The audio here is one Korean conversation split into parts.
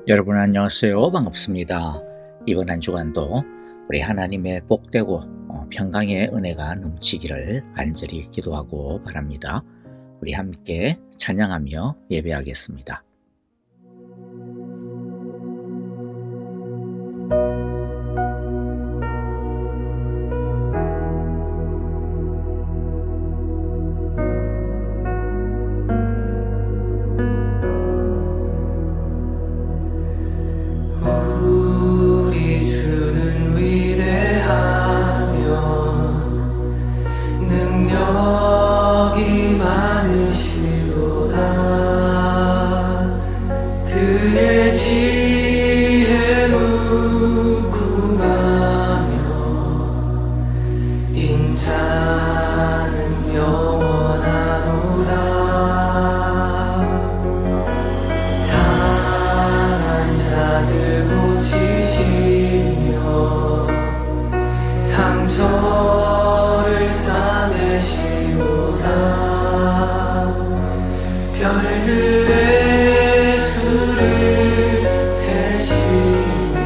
여러분 안녕하세요. 반갑습니다. 이번 한 주간도 우리 하나님의 복되고 평강의 은혜가 넘치기를 간절히 기도하고 바랍니다. 우리 함께 찬양하며 예배하겠습니다. 우리 주는 위대하며 능력이 많으시도다. 그의 지혜 무궁하며 인자는 영원하도다. 상한 자들 고치시며 상처를 싸매시도다. 별들의 수를 세시며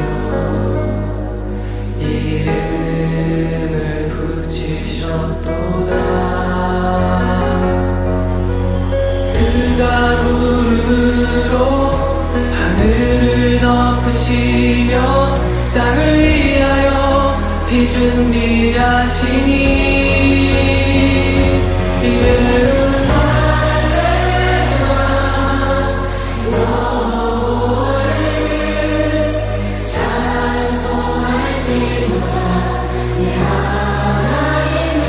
이름을 붙이셨도다. 그가 구름으로 하늘을 덮으시며 땅을 위하여 비 준비하시니 예루살렘아 너를 찬송할지로다. 네 하나님을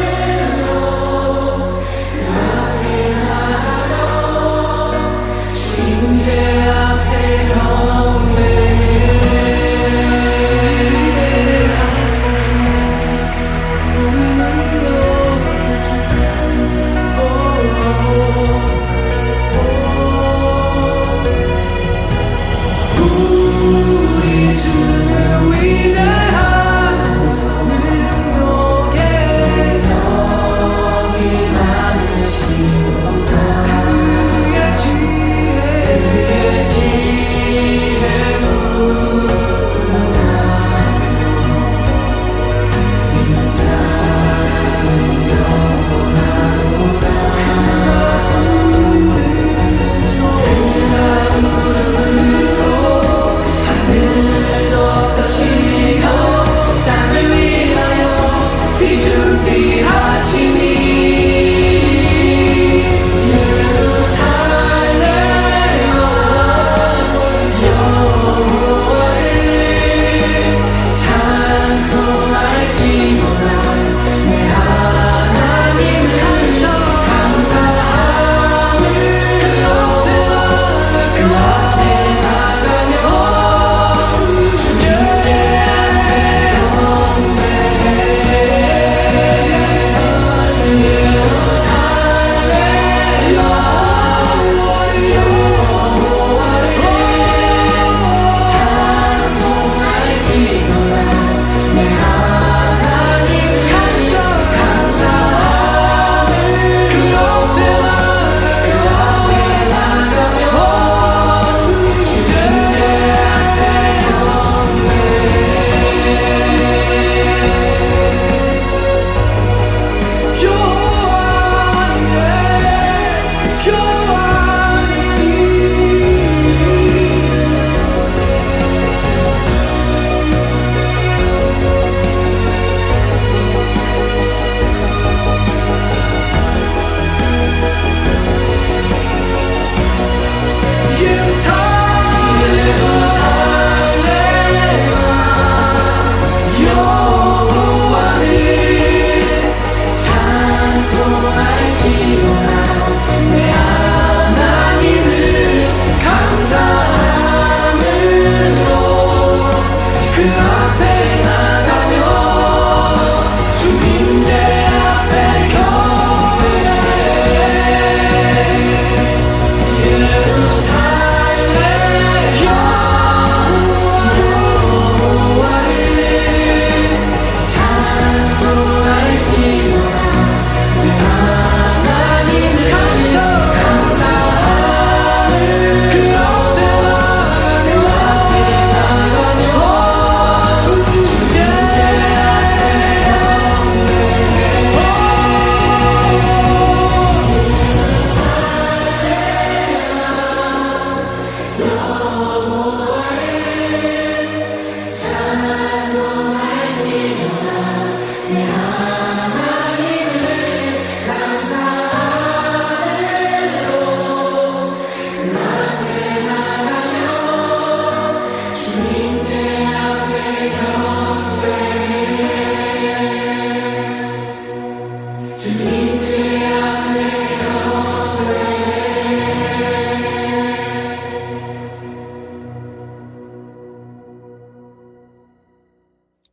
감사함으로 그 앞에 나가며 주 임재 앞에 경배해. 항상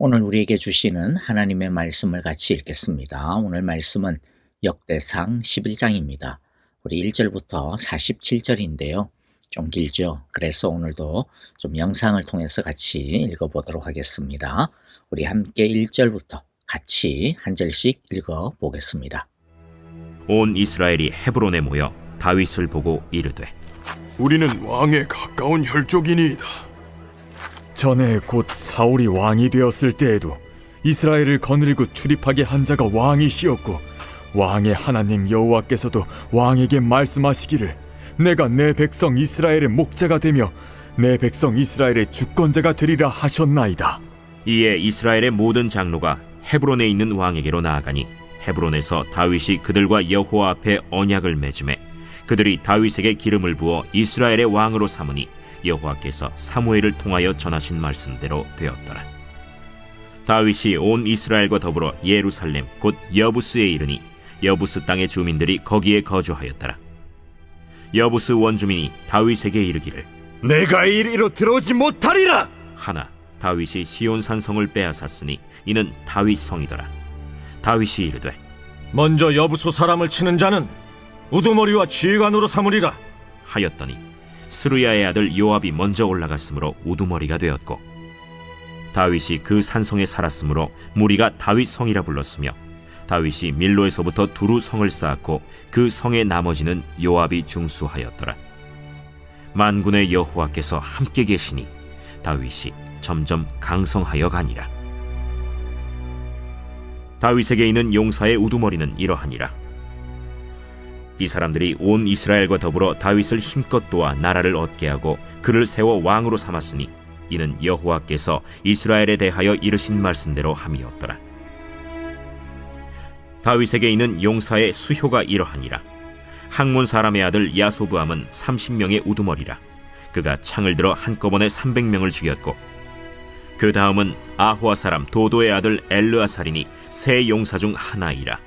오늘 우리에게 주시는 하나님의 말씀을 같이 읽겠습니다. 오늘 말씀은 역대상 11장입니다. 우리 1절부터 47절인데요. 좀 길죠. 그래서 오늘도 좀 영상을 통해서 같이 읽어보도록 하겠습니다. 우리 함께 1절부터 같이 한 절씩 읽어보겠습니다. 온 이스라엘이 헤브론에 모여 다윗을 보고 이르되 우리는 왕에 가까운 혈족이니이다. 전에 곧 사울이 왕이 되었을 때에도 이스라엘을 거느리고 출입하게 한 자가 왕이시었고 왕의 하나님 여호와께서도 왕에게 말씀하시기를 내가 내 백성 이스라엘의 목자가 되며 내 백성 이스라엘의 주권자가 되리라 하셨나이다. 이에 이스라엘의 모든 장로가 헤브론에 있는 왕에게로 나아가니 헤브론에서 다윗이 그들과 여호와 앞에 언약을 맺음에 그들이 다윗에게 기름을 부어 이스라엘의 왕으로 삼으니 여호와께서 사무엘을 통하여 전하신 말씀대로 되었더라. 다윗이 온 이스라엘과 더불어 예루살렘 곧 여부스에 이르니 여부스 땅의 주민들이 거기에 거주하였더라. 여부스 원주민이 다윗에게 이르기를 내가 이리로 들어오지 못하리라. 하나 다윗이 시온산 성을 빼앗았으니 이는 다윗 성이더라. 다윗이 이르되 먼저 여부수 사람을 치는 자는 우두머리와 지휘관으로 삼으리라 하였더니 스루야의 아들 요압이 먼저 올라갔으므로 우두머리가 되었고 다윗이 그 산성에 살았으므로 무리가 다윗 성이라 불렀으며 다윗이 밀로에서부터 두루 성을 쌓았고 그 성의 나머지는 요압이 중수하였더라. 만군의 여호와께서 함께 계시니 다윗이 점점 강성하여 가니라. 다윗에게 있는 용사의 우두머리는 이러하니라. 이 사람들이 온 이스라엘과 더불어 다윗을 힘껏 도와 나라를 얻게 하고 그를 세워 왕으로 삼았으니 이는 여호와께서 이스라엘에 대하여 이르신 말씀대로 함이었더라. 다윗에게 있는 용사의 수효가 이러하니라. 학몬 사람의 아들 야소브암은 30명의 우두머리라. 그가 창을 들어 한꺼번에 300명을 죽였고 그 다음은 아호아 사람 도도의 아들 엘르아살이니 세 용사 중 하나이라.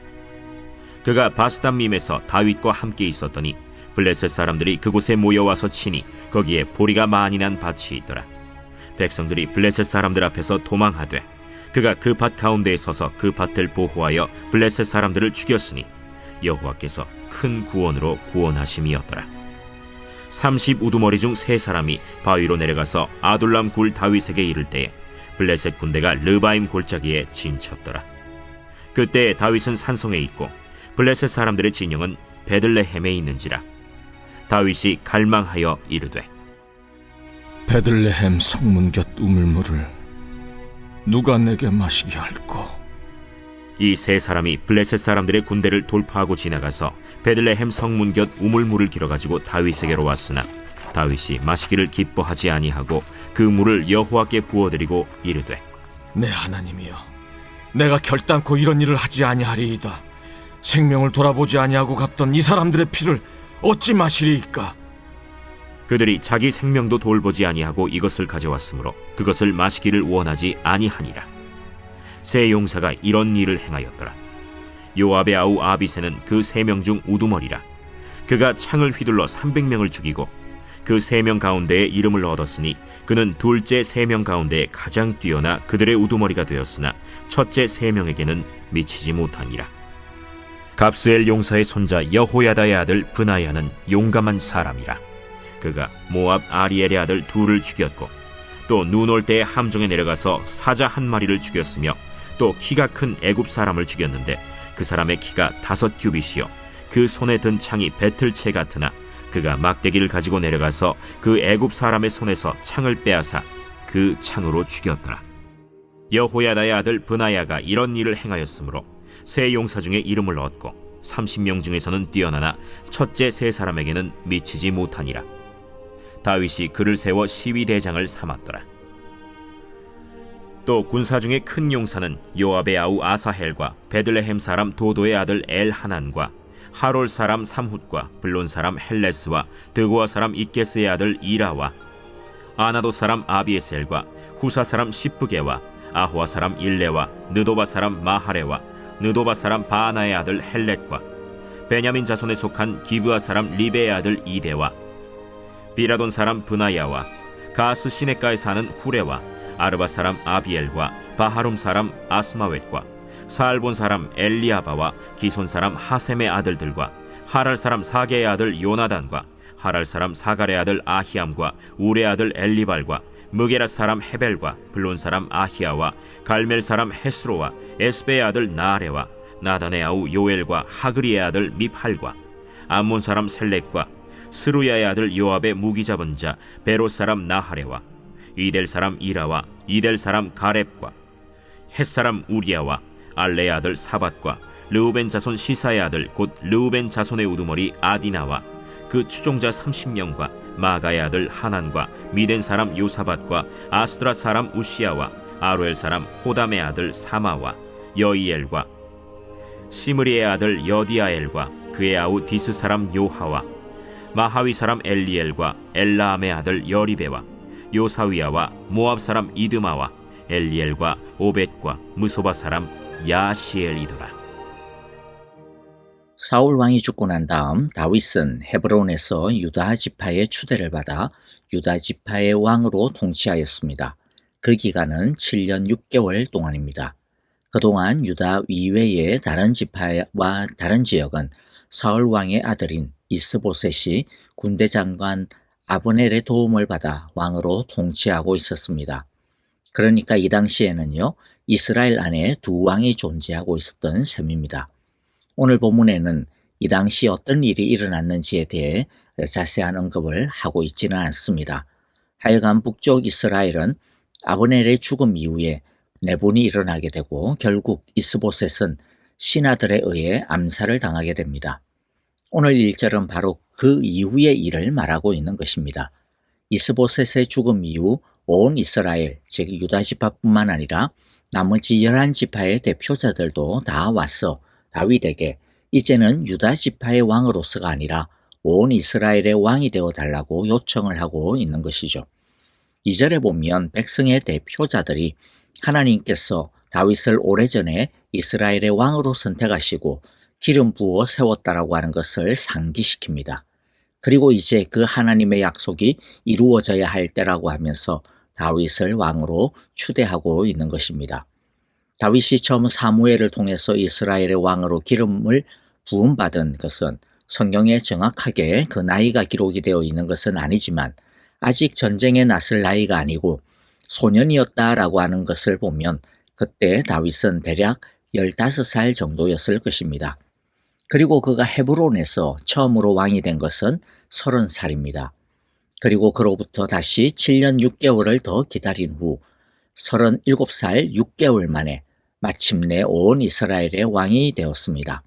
그가 바스담밈에서 다윗과 함께 있었더니 블레셋 사람들이 그곳에 모여와서 치니 거기에 보리가 많이 난 밭이 있더라. 백성들이 블레셋 사람들 앞에서 도망하되 그가 그 밭 가운데에 서서 그 밭을 보호하여 블레셋 사람들을 죽였으니 여호와께서 큰 구원으로 구원하심이었더라. 30 우두머리 중 세 사람이 바위로 내려가서 아둘람 굴 다윗에게 이를 때에 블레셋 군대가 르바임 골짜기에 진쳤더라. 그때 다윗은 산성에 있고 블레셋 사람들의 진영은 베들레헴에 있는지라. 다윗이 갈망하여 이르되 베들레헴 성문 곁 우물물을 누가 내게 마시게 할꼬? 이 세 사람이 블레셋 사람들의 군대를 돌파하고 지나가서 베들레헴 성문 곁 우물물을 길어가지고 다윗에게로 왔으나 다윗이 마시기를 기뻐하지 아니하고 그 물을 여호와께 부어드리고 이르되 내 하나님이여, 내가 결단코 이런 일을 하지 아니하리이다. 생명을 돌아보지 아니하고 갔던 이 사람들의 피를 어찌 마시리이까? 그들이 자기 생명도 돌보지 아니하고 이것을 가져왔으므로 그것을 마시기를 원하지 아니하니라. 세 용사가 이런 일을 행하였더라. 요압의 아우 아비새는 그 3명 중 우두머리라. 그가 창을 휘둘러 300명을 죽이고 그 3명 가운데에 이름을 얻었으니 그는 둘째 3명 가운데 가장 뛰어나 그들의 우두머리가 되었으나 첫째 3명에게는 미치지 못하니라. 갑스엘 용사의 손자 여호야다의 아들 브나야는 용감한 사람이라. 그가 모압 아리엘의 아들 둘을 죽였고 또 눈 올 때에 함정에 내려가서 사자 한 마리를 죽였으며 또 키가 큰 애굽 사람을 죽였는데 그 사람의 키가 5 규빗이요 그 손에 든 창이 배틀채 같으나 그가 막대기를 가지고 내려가서 그 애굽 사람의 손에서 창을 빼앗아 그 창으로 죽였더라. 여호야다의 아들 브나야가 이런 일을 행하였으므로 세 용사 중에 이름을 얻고 30명 중에서는 뛰어나나 첫째 세 사람에게는 미치지 못하니라. 다윗이 그를 세워 시위대장을 삼았더라. 또 군사 중에 큰 용사는 요압의 아우 아사헬과 베들레헴 사람 도도의 아들 엘하난과 하롤 사람 삼훗과 블론 사람 헬레스와 드고아 사람 이게스의 아들 이라와 아나도 사람 아비에셀과 후사 사람 시프게와 아호아 사람 일레와 느도바 사람 마하레와 느도바 사람 바하나의 아들 헬렛과 베냐민 자손에 속한 기브아 사람 리베의 아들 이데와 비라돈 사람 브나야와 가스 시내가에 사는 후레와 아르바 사람 아비엘과 바하룸 사람 아스마웻과 사알본 사람 엘리아바와 기손 사람 하셈의 아들들과 하랄 사람 사게의 아들 요나단과 하랄 사람 사갈의 아들 아히암과 우레 아들 엘리발과 무게라 사람 헤벨과 블론 사람 아히야와 갈멜 사람 헤스로와 에스베의 아들 나아레와 나단의 아우 요엘과 하그리의 아들 밉할과 암몬 사람 셀렉과 스루야의 아들 요압의 무기 잡은 자 베롯 사람 나하레와 이델 사람 이라와 이델 사람 가렙과 헷 사람 우리야와 알레의 아들 사밧과 르우벤 자손 시사의 아들 곧 르우벤 자손의 우두머리 아디나와 그 추종자 30명과 마가의 아들 하난과 미덴 사람 요사밧과 아스드라 사람 우시야와 아로엘 사람 호담의 아들 사마와 여이엘과 시므리의 아들 여디아엘과 그의 아우 디스 사람 요하와 마하위 사람 엘리엘과 엘라암의 아들 여리베와 요사위야와 모압 사람 이드마와 엘리엘과 오벳과 무소바 사람 야시엘이더라. 사울 왕이 죽고 난 다음 다윗은 헤브론에서 유다 지파의 추대를 받아 유다 지파의 왕으로 통치하였습니다. 그 기간은 7년 6개월 동안입니다. 그동안 유다 이외의 다른 지파와 다른 지역은 사울 왕의 아들인 이스보셋이 군대 장관 아브넬의 도움을 받아 왕으로 통치하고 있었습니다. 그러니까 이 당시에는요, 이스라엘 안에 두 왕이 존재하고 있었던 셈입니다. 오늘 본문에는 이 당시 어떤 일이 일어났는지에 대해 자세한 언급을 하고 있지는 않습니다. 하여간 북쪽 이스라엘은 아브넬의 죽음 이후에 내분이 일어나게 되고 결국 이스보셋은 신하들에 의해 암살을 당하게 됩니다. 오늘 1절은 바로 그 이후의 일을 말하고 있는 것입니다. 이스보셋의 죽음 이후 온 이스라엘, 즉 유다 지파뿐만 아니라 나머지 11지파의 대표자들도 다 와서 다윗에게 이제는 유다 지파의 왕으로서가 아니라 온 이스라엘의 왕이 되어 달라고 요청을 하고 있는 것이죠. 2절에 보면 백성의 대표자들이 하나님께서 다윗을 오래전에 이스라엘의 왕으로 선택하시고 기름 부어 세웠다라고 하는 것을 상기시킵니다. 그리고 이제 그 하나님의 약속이 이루어져야 할 때라고 하면서 다윗을 왕으로 추대하고 있는 것입니다. 다윗이 처음 사무엘을 통해서 이스라엘의 왕으로 기름을 부음받은 것은 성경에 정확하게 그 나이가 기록이 되어 있는 것은 아니지만 아직 전쟁에 나설 나이가 아니고 소년이었다라고 하는 것을 보면 그때 다윗은 대략 15살 정도였을 것입니다. 그리고 그가 헤브론에서 처음으로 왕이 된 것은 30살입니다. 그리고 그로부터 다시 7년 6개월을 더 기다린 후 37살 6개월 만에 마침내 온 이스라엘의 왕이 되었습니다.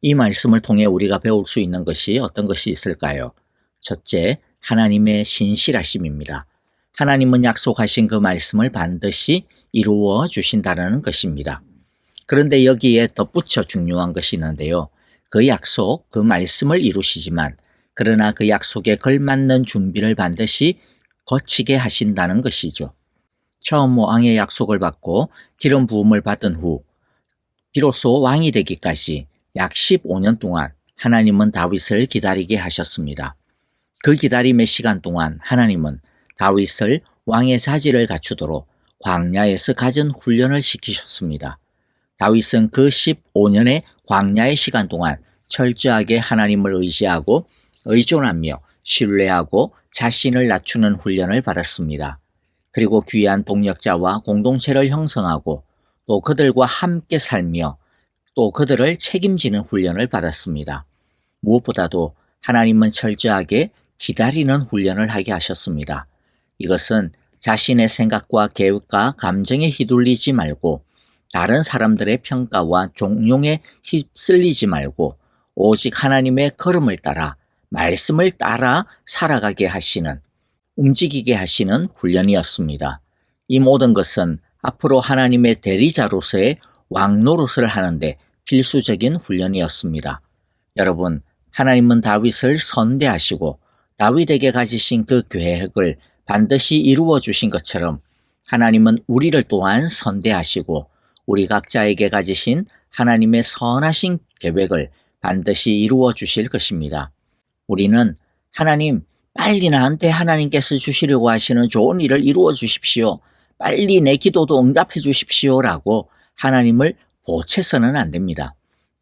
이 말씀을 통해 우리가 배울 수 있는 것이 어떤 것이 있을까요? 첫째, 하나님의 신실하심입니다. 하나님은 약속하신 그 말씀을 반드시 이루어 주신다는 것입니다. 그런데 여기에 덧붙여 중요한 것이 있는데요. 그 약속, 그 말씀을 이루시지만 그러나 그 약속에 걸맞는 준비를 반드시 거치게 하신다는 것이죠. 처음 왕의 약속을 받고 기름 부음을 받은 후 비로소 왕이 되기까지 약 15년 동안 하나님은 다윗을 기다리게 하셨습니다. 그 기다림의 시간 동안 하나님은 다윗을 왕의 자질을 갖추도록 광야에서 갖은 훈련을 시키셨습니다. 다윗은 그 15년의 광야의 시간 동안 철저하게 하나님을 의지하고 의존하며 신뢰하고 자신을 낮추는 훈련을 받았습니다. 그리고 귀한 동역자와 공동체를 형성하고 또 그들과 함께 살며 또 그들을 책임지는 훈련을 받았습니다. 무엇보다도 하나님은 철저하게 기다리는 훈련을 하게 하셨습니다. 이것은 자신의 생각과 계획과 감정에 휘둘리지 말고 다른 사람들의 평가와 종용에 휩쓸리지 말고 오직 하나님의 걸음을 따라 말씀을 따라 살아가게 하시는, 움직이게 하시는 훈련이었습니다. 이 모든 것은 앞으로 하나님의 대리자로서의 왕 노릇을 하는데 필수적인 훈련이었습니다. 여러분, 하나님은 다윗을 선대하시고 다윗에게 가지신 그 계획을 반드시 이루어 주신 것처럼 하나님은 우리를 또한 선대하시고 우리 각자에게 가지신 하나님의 선하신 계획을 반드시 이루어 주실 것입니다. 우리는 하나님, 빨리 나한테 하나님께서 주시려고 하시는 좋은 일을 이루어 주십시오. 빨리 내 기도도 응답해 주십시오라고 하나님을 보채서는 안 됩니다.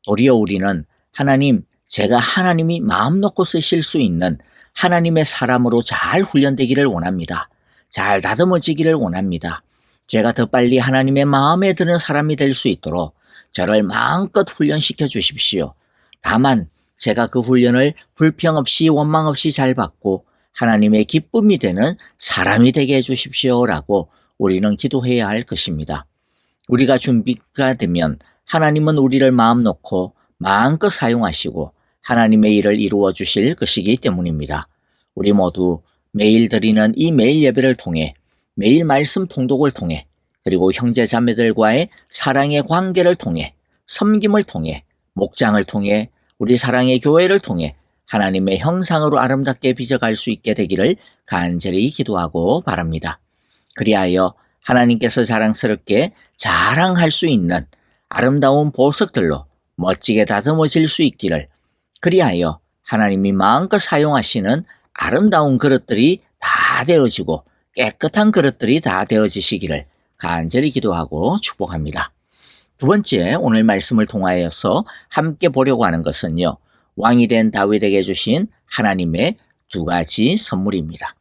도리어 우리는 하나님, 제가 하나님이 마음 놓고 쓰실 수 있는 하나님의 사람으로 잘 훈련되기를 원합니다. 잘 다듬어지기를 원합니다. 제가 더 빨리 하나님의 마음에 드는 사람이 될 수 있도록 저를 마음껏 훈련시켜 주십시오. 다만 제가 그 훈련을 불평 없이 원망 없이 잘 받고 하나님의 기쁨이 되는 사람이 되게 해 주십시오라고 우리는 기도해야 할 것입니다. 우리가 준비가 되면 하나님은 우리를 마음 놓고 마음껏 사용하시고 하나님의 일을 이루어 주실 것이기 때문입니다. 우리 모두 매일 드리는 이 매일 예배를 통해, 매일 말씀 통독을 통해, 그리고 형제 자매들과의 사랑의 관계를 통해, 섬김을 통해, 목장을 통해, 우리 사랑의 교회를 통해 하나님의 형상으로 아름답게 빚어갈 수 있게 되기를 간절히 기도하고 바랍니다. 그리하여 하나님께서 자랑스럽게 자랑할 수 있는 아름다운 보석들로 멋지게 다듬어질 수 있기를, 그리하여 하나님이 마음껏 사용하시는 아름다운 그릇들이 다 되어지고 깨끗한 그릇들이 다 되어지시기를 간절히 기도하고 축복합니다. 두 번째, 오늘 말씀을 통하여서 함께 보려고 하는 것은요, 왕이 된 다윗에게 주신 하나님의 두 가지 선물입니다.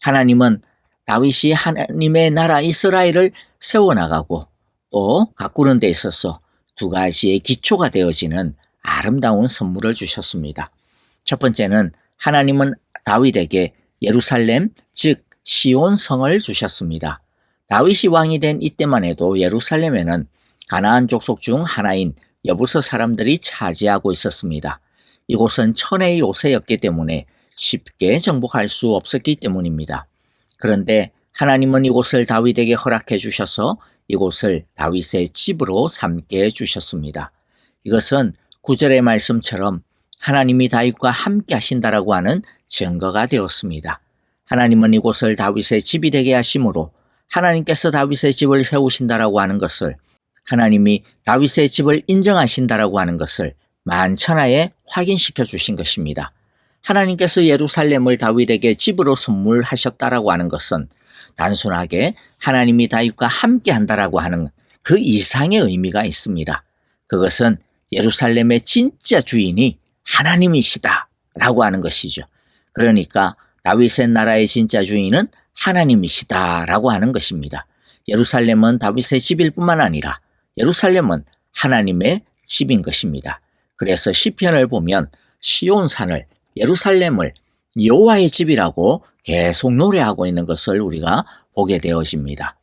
하나님은 다윗이 하나님의 나라 이스라엘을 세워나가고 또 가꾸는 데 있어서 두 가지의 기초가 되어지는 아름다운 선물을 주셨습니다. 첫 번째는 하나님은 다윗에게 예루살렘, 즉 시온 성을 주셨습니다. 다윗이 왕이 된 이때만 해도 예루살렘에는 가나안 족속 중 하나인 여부서 사람들이 차지하고 있었습니다. 이곳은 천혜의 요새였기 때문에 쉽게 정복할 수 없었기 때문입니다. 그런데 하나님은 이곳을 다윗에게 허락해 주셔서 이곳을 다윗의 집으로 삼게 해주셨습니다. 이것은 9절의 말씀처럼 하나님이 다윗과 함께 하신다라고 하는 증거가 되었습니다. 하나님은 이곳을 다윗의 집이 되게 하심으로 하나님께서 다윗의 집을 세우신다라고 하는 것을, 하나님이 다윗의 집을 인정하신다라고 하는 것을 만천하에 확인시켜 주신 것입니다. 하나님께서 예루살렘을 다윗에게 집으로 선물하셨다라고 하는 것은 단순하게 하나님이 다윗과 함께 한다라고 하는 그 이상의 의미가 있습니다. 그것은 예루살렘의 진짜 주인이 하나님이시다라고 하는 것이죠. 그러니까 다윗의 나라의 진짜 주인은 하나님이시다라고 하는 것입니다. 예루살렘은 다윗의 집일 뿐만 아니라 예루살렘은 하나님의 집인 것입니다. 그래서 시편을 보면 시온산을, 예루살렘을 여호와의 집이라고 계속 노래하고 있는 것을 우리가 보게 되어집니다.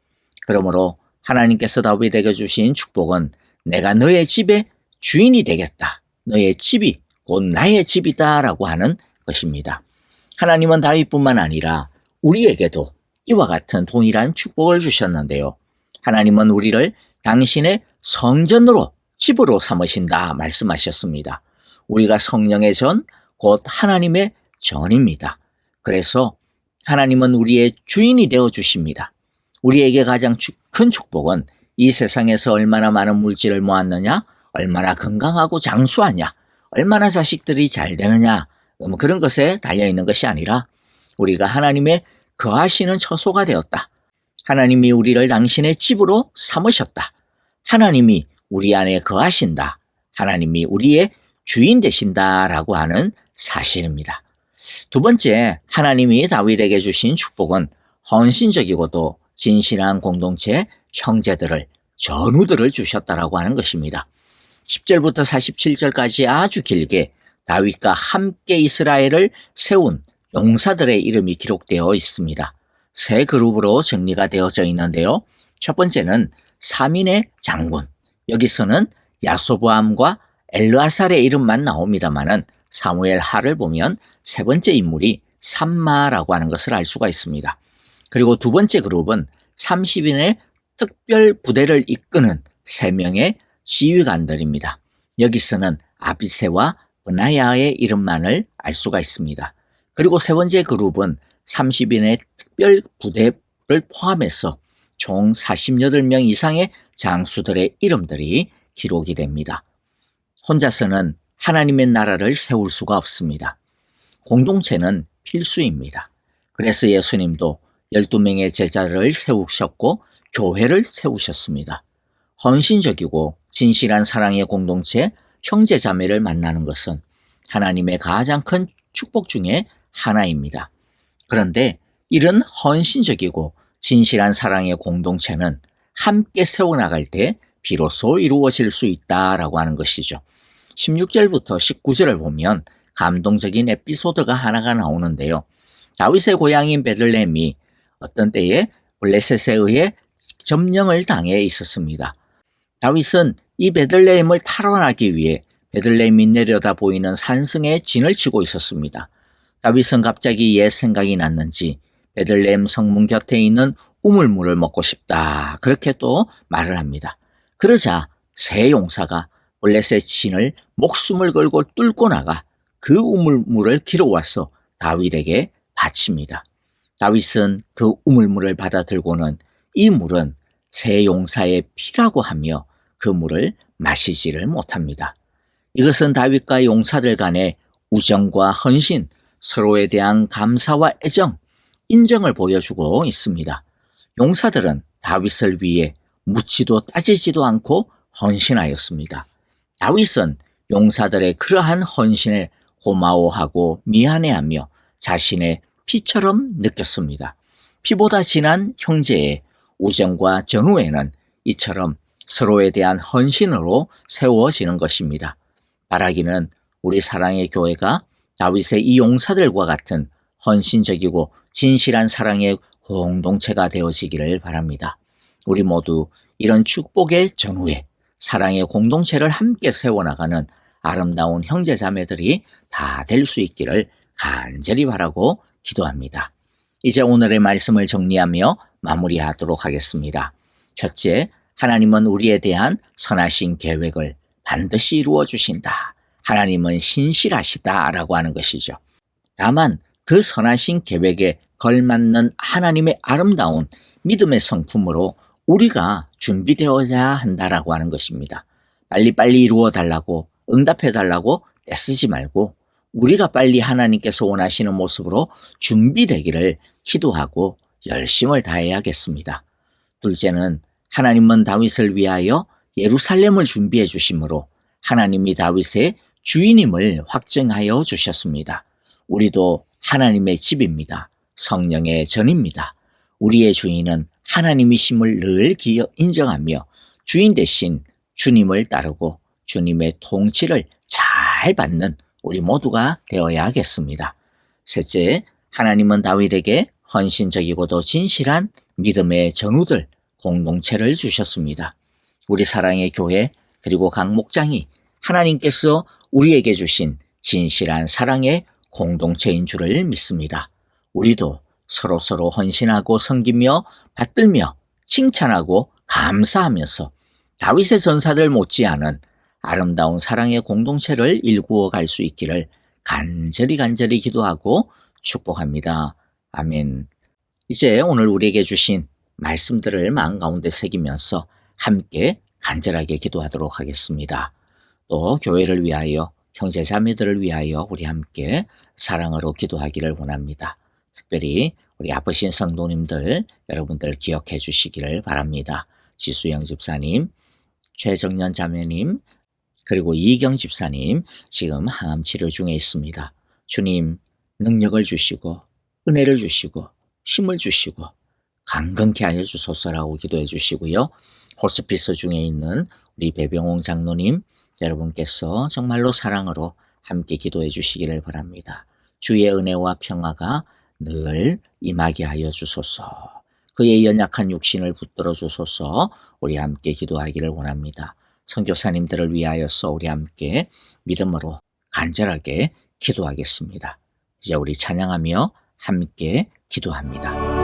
그러므로 하나님께서 다윗에게 주신 축복은 내가 너의 집의 주인이 되겠다, 너의 집이 곧 나의 집이다 라고 하는 것입니다. 하나님은 다윗뿐만 아니라 우리에게도 이와 같은 동일한 축복을 주셨는데요. 하나님은 우리를 당신의 성전으로, 집으로 삼으신다 말씀하셨습니다. 우리가 성령의 전, 곧 하나님의 전입니다. 그래서 하나님은 우리의 주인이 되어 주십니다. 우리에게 가장 큰 축복은 이 세상에서 얼마나 많은 물질을 모았느냐, 얼마나 건강하고 장수하냐, 얼마나 자식들이 잘 되느냐, 그런 것에 달려있는 것이 아니라 우리가 하나님의 거하시는 처소가 되었다. 하나님이 우리를 당신의 집으로 삼으셨다. 하나님이 우리 안에 거하신다. 하나님이 우리의 주인 되신다라고 하는 사실입니다. 두 번째, 하나님이 다윗에게 주신 축복은 헌신적이고도 진실한 공동체, 형제들을, 전우들을 주셨다라고 하는 것입니다. 10절부터 47절까지 아주 길게 다윗과 함께 이스라엘을 세운 용사들의 이름이 기록되어 있습니다. 세 그룹으로 정리가 되어져 있는데요. 첫 번째는 3인의 장군. 여기서는 야소보암과 엘르아살의 이름만 나옵니다만은 사무엘 하를 보면 세 번째 인물이 삼마라고 하는 것을 알 수가 있습니다. 그리고 두 번째 그룹은 30인의 특별 부대를 이끄는 3명의 지휘관들입니다. 여기서는 아비새와 브나야의 이름만을 알 수가 있습니다. 그리고 세 번째 그룹은 30인의 특별 부대를 포함해서 총 48명 이상의 장수들의 이름들이 기록이 됩니다. 혼자서는 하나님의 나라를 세울 수가 없습니다. 공동체는 필수입니다. 그래서 예수님도 12명의 제자를 세우셨고 교회를 세우셨습니다. 헌신적이고 진실한 사랑의 공동체, 형제자매를 만나는 것은 하나님의 가장 큰 축복 중에 하나입니다. 그런데 이런 헌신적이고 진실한 사랑의 공동체는 함께 세워나갈 때 비로소 이루어질 수 있다라고 하는 것이죠. 16절부터 19절을 보면 감동적인 에피소드가 하나가 나오는데요. 다윗의 고향인 베들레헴이 어떤 때에 블레셋에 의해 점령을 당해 있었습니다. 다윗은 이 베들레헴을 탈환하기 위해 베들레헴이 내려다 보이는 산성에 진을 치고 있었습니다. 다윗은 갑자기 옛 생각이 났는지 베들레헴 성문 곁에 있는 우물물을 먹고 싶다, 그렇게 또 말을 합니다. 그러자 세 용사가 블레셋 진을 목숨을 걸고 뚫고 나가 그 우물물을 길어와서 다윗에게 바칩니다. 다윗은 그 우물물을 받아들고는 이 물은 세 용사의 피라고 하며 그 물을 마시지를 못합니다. 이것은 다윗과 용사들 간의 우정과 헌신, 서로에 대한 감사와 애정, 인정을 보여주고 있습니다. 용사들은 다윗을 위해 묻지도 따지지도 않고 헌신하였습니다. 다윗은 용사들의 그러한 헌신에 고마워하고 미안해하며 자신의 피처럼 느꼈습니다. 피보다 진한 형제의 우정과 전우애는 이처럼 서로에 대한 헌신으로 세워지는 것입니다. 바라기는 우리 사랑의 교회가 다윗의 이 용사들과 같은 헌신적이고 진실한 사랑의 공동체가 되어지기를 바랍니다. 우리 모두 이런 축복의 전후에 사랑의 공동체를 함께 세워나가는 아름다운 형제자매들이 다 될 수 있기를 간절히 바라고 기도합니다. 이제 오늘의 말씀을 정리하며 마무리하도록 하겠습니다. 첫째, 하나님은 우리에 대한 선하신 계획을 반드시 이루어 주신다. 하나님은 신실하시다라고 하는 것이죠. 다만 그 선하신 계획에 걸맞는 하나님의 아름다운 믿음의 성품으로 우리가 준비되어야 한다라고 하는 것입니다. 빨리빨리 이루어 달라고 응답해 달라고 애쓰지 말고 우리가 빨리 하나님께서 원하시는 모습으로 준비되기를 기도하고 열심을 다해야겠습니다. 둘째는 하나님은 다윗을 위하여 예루살렘을 준비해 주심으로 하나님이 다윗의 주인임을 확증하여 주셨습니다. 우리도 하나님의 집입니다. 성령의 전입니다. 우리의 주인은 하나님이심을 늘 인정하며 주인 대신 주님을 따르고 주님의 통치를 잘 받는 우리 모두가 되어야겠습니다. 셋째, 하나님은 다윗에게 헌신적이고도 진실한 믿음의 전우들, 공동체를 주셨습니다. 우리 사랑의 교회 그리고 각 목장이 하나님께서 우리에게 주신 진실한 사랑의 공동체인 줄을 믿습니다. 우리도 서로 헌신하고 섬기며 받들며 칭찬하고 감사하면서 다윗의 전사들 못지않은 아름다운 사랑의 공동체를 일구어 갈 수 있기를 간절히 기도하고 축복합니다. 아멘. 이제 오늘 우리에게 주신 말씀들을 마음 가운데 새기면서 함께 간절하게 기도하도록 하겠습니다. 또 교회를 위하여 형제 자매들을 위하여 우리 함께 사랑으로 기도하기를 원합니다. 특별히 우리 아프신 성도님들 여러분들 기억해 주시기를 바랍니다. 지수영 집사님, 최정년 자매님, 그리고 이경 집사님 지금 항암 치료 중에 있습니다. 주님 능력을 주시고 은혜를 주시고 힘을 주시고 강건케 하여 주소서라고 기도해 주시고요. 호스피스 중에 있는 우리 배병홍 장로님 여러분께서 정말로 사랑으로 함께 기도해 주시기를 바랍니다. 주의 은혜와 평화가 늘 임하게 하여 주소서. 그의 연약한 육신을 붙들어 주소서. 우리 함께 기도하기를 원합니다. 선교사님들을 위하여서 우리 함께 믿음으로 간절하게 기도하겠습니다. 이제 우리 찬양하며 함께 기도합니다.